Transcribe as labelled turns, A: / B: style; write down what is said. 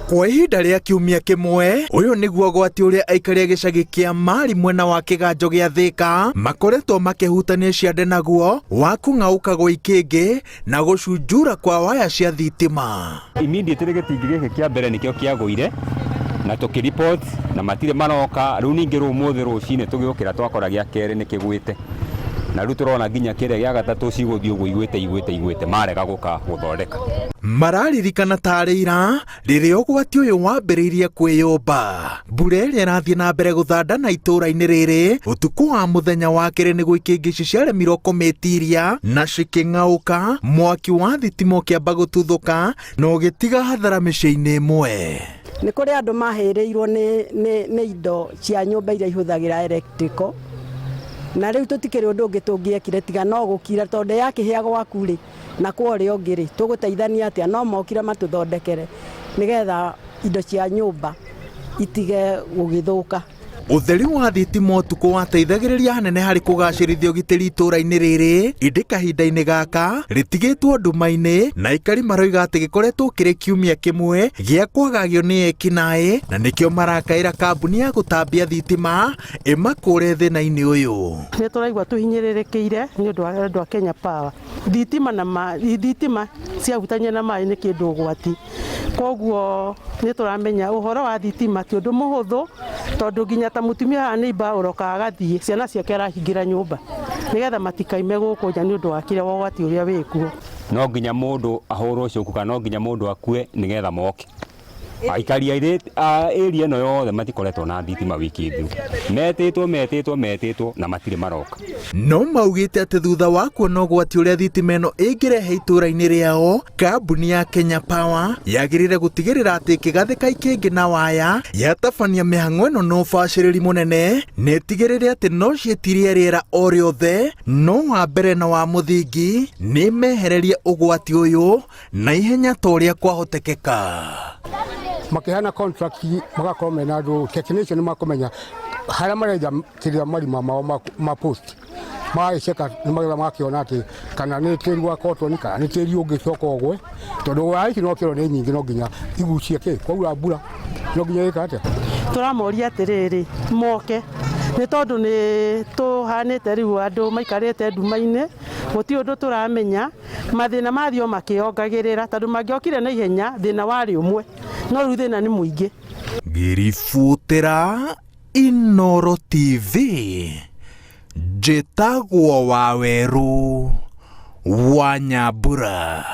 A: Kwa ihinda rĩa kiumia kimwe, uyu niguo gwati uria aikari a gicagi kia Mari mwena wa Kiganjo gia Thika makoretwo makihutania ciande naguo wa kung'auka gwa ikingi na gucunjura kwa waya cia thitima.
B: Immediately gitingi giki kia mbere nikio kiagũire na tukireport na matire maroka. Riu ningi rumuthi rucine tugiukira twakora gia keri nikigwite na riu turona nginya kire gia gatatu ciguthii uguo igwite marega guka guthondeka.
A: Mararirikana tarĩ ira rĩrĩa ũgwati ũyũ wambĩrĩirie kwĩyũmba. Mbura ĩrĩa ĩrathiĩ na mbere gũthandana itũũra-inĩ rĩrĩ ũtukũ wa mũthenya wa kerĩ nĩguo ikingi ciaremirwo kũmĩtiria na cikĩng'aũka, mwaki wa thitima ũkĩamba gũtuthũka na ũgĩtiga hathara mĩciĩ-inĩ ĩmwe.
C: Nĩ kũrĩ andũ mahĩrĩirwo nĩ indo cia nyũmba iria ihũthagĩra electrical, na rĩu tũtikĩrĩ ũndũ ũngĩ tũngĩekire tiga no gũkira, tondũ yakĩhĩa gwaku rĩ na kũrĩa ũngĩ rĩ tũgũteithania atĩa? No mokire matũthondekere nĩgetha indo cia nyũmba itige gũgĩthũka.
A: Utheri wa thitima ũtukũ wateithagĩrĩria hanene harĩ kũgacĩrithia ũgitĩri itũũra-inĩ rĩrĩ, ĩndĩ kahinda-inĩ gaka rĩtigĩtwo nduma-inĩ na aikari maroiga atĩ gĩkoretwo kĩrĩ kiumia kĩmwe gĩa kwagagio nĩ ekinaĩ, na nĩkĩo marakaĩra kambuni ya gũtambia thitima ĩmakũre thĩna-inĩ ũyũ.
D: Nĩ tũraigua tũhinyĩrĩrĩkĩire nĩ ũndũ wa andũ a Kenya Power. Thitima ciahutania na maĩ nĩ kĩndũ ũgwati, koguo nĩ tũramenya ũhoro wa thitima ti ũndũ mũhũthũ, tondũ nginya ta mutumia haha nĩimba ũroka agathiĩ ciana ciake arahingĩra nyũmba nĩgetha matikaime gũkũ nja nĩ ũndũ wa kĩrĩa ũgwati ũrĩa wĩkuo.
B: No nginya mũndũ ahũrwo cuku kana no nginya mũndũ akue nĩgetha moke. Aikari a area ĩno yothe matikoretwo na thitima wiki thiru, metĩtwo na matirĩ maroka. No
A: maugĩte atĩ thutha wa kuona ũgwati ũrĩa thitima ĩno ĩngĩrehe itũũra-inĩ rĩao, kambuni ya Kenya Power yagĩrĩire gũtigĩrĩra atĩ ĩkĩgathĩka ikingi na waya yatabania mĩhang'o ĩno na ũbacĩrĩri mũnene, na ĩtigĩrĩre atĩ no ciĩtirie rĩera o rĩothe, no wa mbere na wa mũthingi nĩ mehererie ũgwati ũyũ na ihenya ta ũrĩa kwahotekeka.
E: Makihana contract magakorwo mena andũ technician makomenya harĩa marenja kĩrĩa marima mao ma post magagĩceka nĩmagetha magakĩona atĩ kana nĩ tĩri wa cotton kana nĩ tĩri ũngĩcoka ũgwe, tondũ waya ici no kĩro nĩ nyingĩ, no nginya igucie kwaura mbura no nginya ĩka atĩa.
D: Tũramoria atĩrĩrĩ moke, nĩ tondũ nĩ tũhanĩte rĩu andũ maikarĩte nduma-inĩ, gũtirĩ ũndũ tũramenya, mathĩna mathio makĩongagĩrĩra, tondũ mangĩokire na ihenya thĩna warĩ ũmwe, no rĩu thĩna nĩ mũingĩ.
A: Ngĩributĩra Inooro TV, njĩtagwo Wawerũ wa Nyambura.